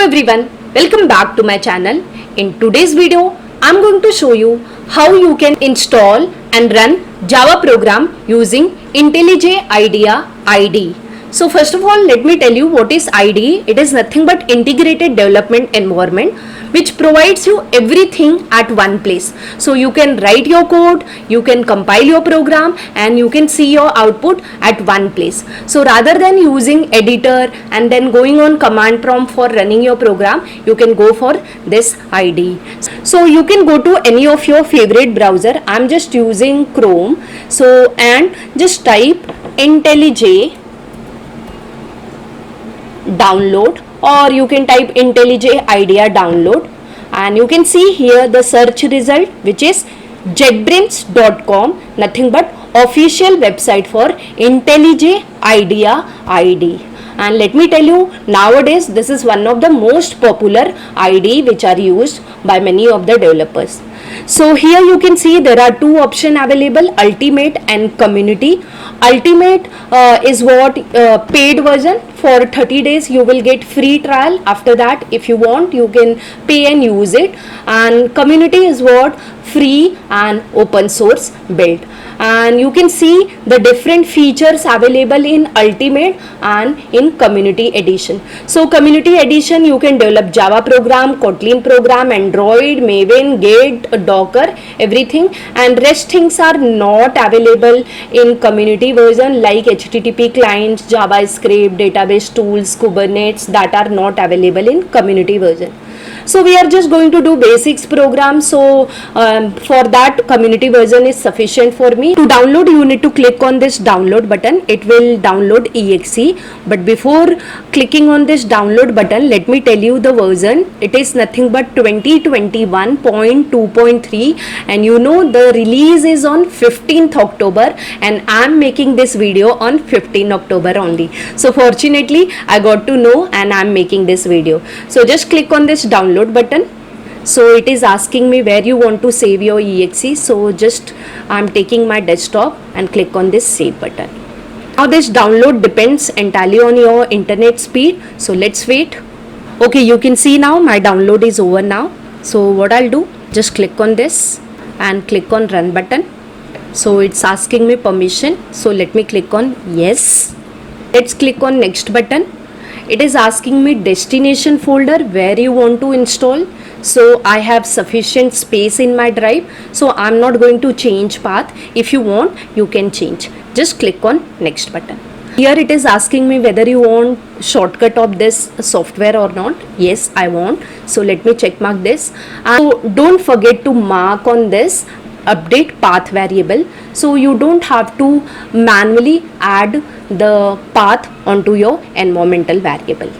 everyone, welcome back to my channel. In today's video, I'm going to show you how you can install and run Java program using IntelliJ IDEA IDE. So first of all, let me tell you what is IDE. It is nothing but integrated development environment which provides you everything at one place. So you can write your code, you can compile your program, and you can see your output at one place. So rather than using editor and then going on command prompt for running your program, you can go for this IDE. So you can go to any of your favorite browser. I'm just using Chrome. So and just type IntelliJ download, or you can type IntelliJ IDEA download, and you can see here the search result, which is jetbrains.com, nothing but official website for IntelliJ IDEA IDE. And let me tell you, nowadays this is one of the most popular IDE which are used by many of the developers. So here you can see there are two options available, Ultimate and Community. Ultimate is what paid version. For 30 days you will get free trial. After that, if you want, you can pay and use it. And Community is what free and open source built. And you can see the different features available in Ultimate and in Community Edition. So Community Edition, you can develop Java program, Kotlin program, Android, Maven, Git, Docker, everything, and rest things are not available in Community version, like HTTP clients, JavaScript, database tools, Kubernetes, that are not available in Community version. So we are just going to do basics program. So for that, Community version is sufficient for me. To download, you need to click on this download button. It will download exe. But before clicking on this download button, let me tell you the version. It is nothing but 2021.2.3, and you know the release is on 15th October, and I am making this video on 15th October only. So fortunately, I got to know and I am making this video. So just click on this download button. So it is asking me where you want to save your exe. So just I'm taking my desktop and click on this save button. Now this download depends entirely on your internet speed. So let's wait. Okay, you can see now my download is over now. So what I'll do, just click on this and click on run button. So it's asking me permission. So let me click on yes. Let's click on next button. It is asking me destination folder where you want to install. So I have sufficient space in my drive, so I'm not going to change path. If you want, you can change. Just click on next button. Here it is asking me whether you want shortcut of this software or not. Yes, I want. So let me check mark this. So don't forget to mark on this update path variable, so you don't have to manually add the path onto your environmental variable,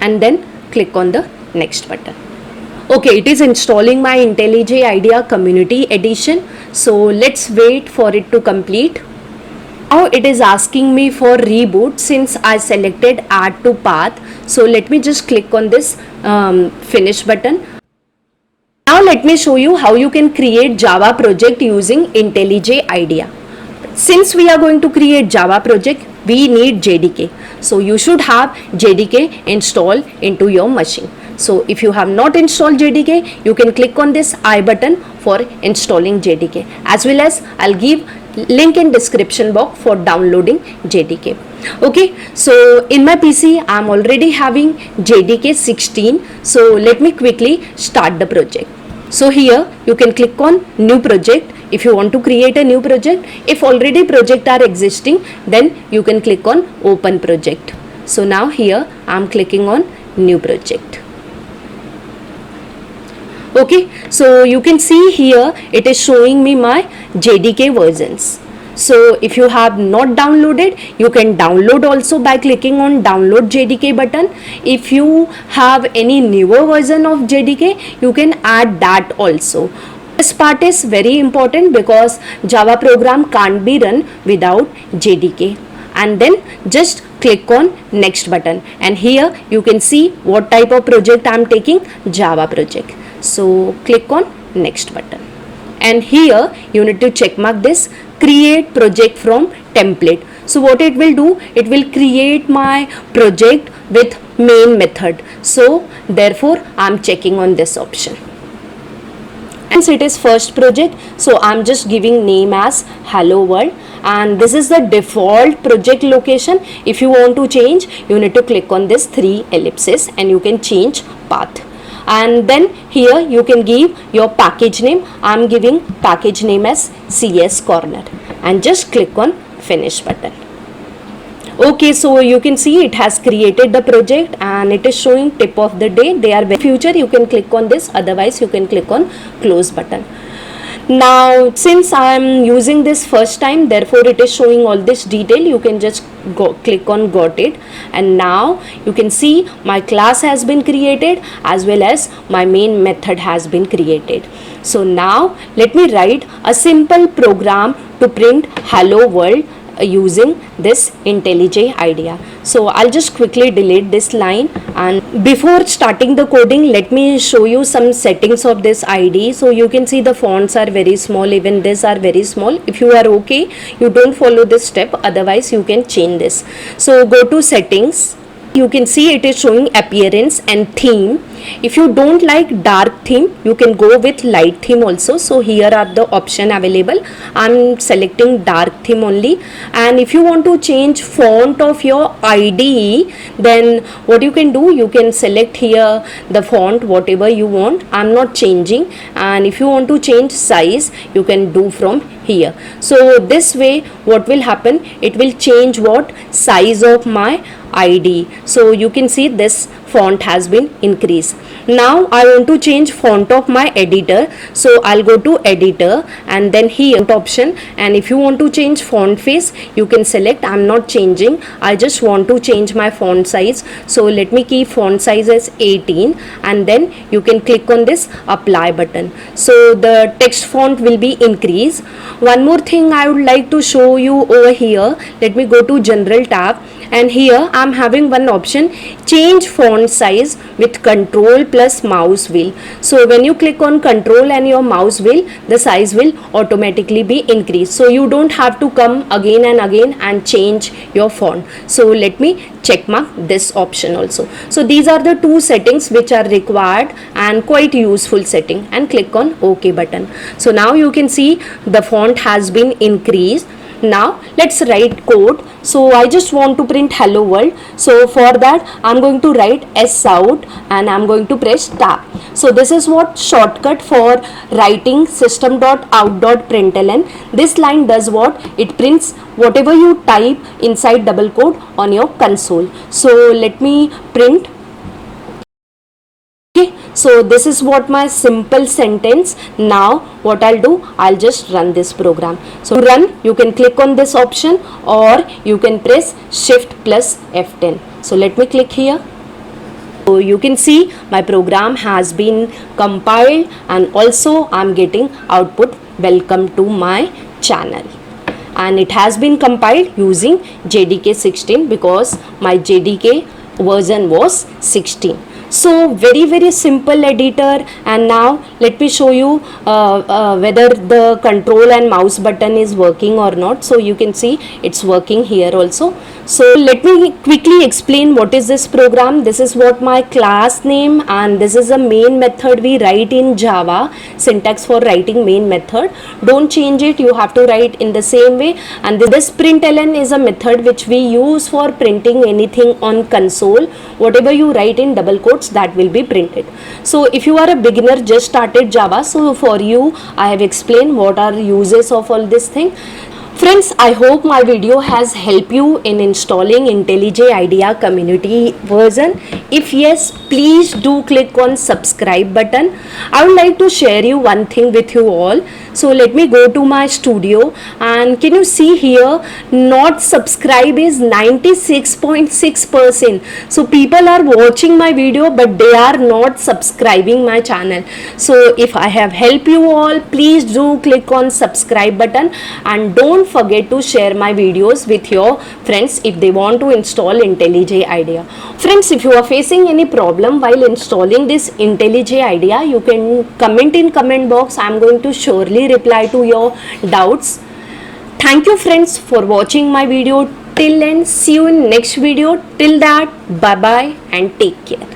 and then click on the next button. Okay, it is installing my IntelliJ IDEA Community Edition. So let's wait for it to complete. Now it is asking me for reboot since I selected add to path. So let me just click on this finish button. Now let me show you how you can create Java project using IntelliJ IDEA. Since we are going to create Java project, we need JDK. So you should have JDK installed into your machine. So if you have not installed JDK, you can click on this I button for installing JDK, as well as I'll give link in description box for downloading JDK. Okay, so in my PC I'm already having JDK 16. So let me quickly start the project. So here you can click on new project if you want to create a new project. If already project are existing, then you can click on open project. So now here I'm clicking on new project. Okay, so you can see here it is showing me my JDK versions. So if you have not downloaded, you can download also by clicking on download JDK button. If you have any newer version of JDK, you can add that also. This part is very important because Java program can't be run without JDK. And then just click on next button, and here you can see what type of project I am taking, Java project. So click on next button, and here you need to check mark this create project from template. So what it will do, it will create my project with main method. So therefore I'm checking on this option. Since it is first project, so I'm just giving name as hello world, and this is the default project location. If you want to change, you need to click on this 3 ellipses and you can change path. And then here you can give your package name. I'm giving package name as CS Corner and just click on finish button. Okay, so you can see it has created the project and it is showing tip of the day. They are future, you can click on this, otherwise you can click on close button. Now since I am using this first time, therefore it is showing all this detail. You can just click on got it, and now you can see my class has been created as well as my main method has been created. So now let me write a simple program to print hello world using this IntelliJ IDEA. So I'll just quickly delete this line, and before starting the coding, let me show you some settings of this IDE. So you can see the fonts are very small, even these are very small. If you are okay, you don't follow this step, otherwise you can change this. So go to settings. You can see it is showing appearance and theme. If you don't like dark theme, you can go with light theme also. So here are the option available. I'm selecting dark theme only. And if you want to change font of your IDE, then what you can do, you can select here the font whatever you want. I'm not changing. And if you want to change size, you can do from here. So this way what will happen, it will change what size of my IDE. So you can see this font has been increased. Now I want to change font of my editor, so I'll go to editor and then here option, and if you want to change font face, you can select. I'm not changing, I just want to change my font size, so let me keep font size as 18, and then you can click on this apply button. So the text font will be increased. One more thing I would like to show you over here. Let me go to general tab, and here I'm having one option, change font size with control plus mouse wheel. So when you click on control and your mouse wheel, the size will automatically be increased, so you don't have to come again and again and change your font. So let me check mark this option also. So these are the two settings which are required and quite useful setting, and click on OK button. So now you can see the font has been increased. Now let's write code. So I just want to print hello world. So for that I'm going to write S out and I'm going to press tab. So this is what shortcut for writing system.out.println. This line does what? It prints whatever you type inside double quote on your console. So let me print. So this is what my simple sentence. Now what I'll do, I'll just run this program. So to run, you can click on this option or you can press shift plus F10. So let me click here. So you can see my program has been compiled, and also I'm getting output welcome to my channel, and it has been compiled using JDK 16 because my JDK version was 16. So very simple editor. And now let me show you whether the control and mouse button is working or not. So you can see it's working here also. So let me quickly explain what is this program. This is what my class name, and this is a main method we write in Java, syntax for writing main method. Don't change it, you have to write in the same way. And this println is a method which we use for printing anything on console. Whatever you write in double quotes, that will be printed. So if you are a beginner, just started Java, so for you I have explained what are uses of all this thing. Friends, I hope my video has helped you in installing IntelliJ IDEA community version. If yes, please do click on subscribe button. I would like to share you one thing with you all. So let me go to my studio, and can you see here, not subscribe is 96.6%. So people are watching my video but they are not subscribing my channel. So if I have helped you all, please do click on subscribe button, and don't forget to share my videos with your friends if they want to install IntelliJ IDEA. Friends, if you are facing any problem while installing this IntelliJ IDEA, you can comment in comment box. I am going to surely reply to your doubts. Thank you friends for watching my video till end. See you in next video. Till that, bye bye and take care.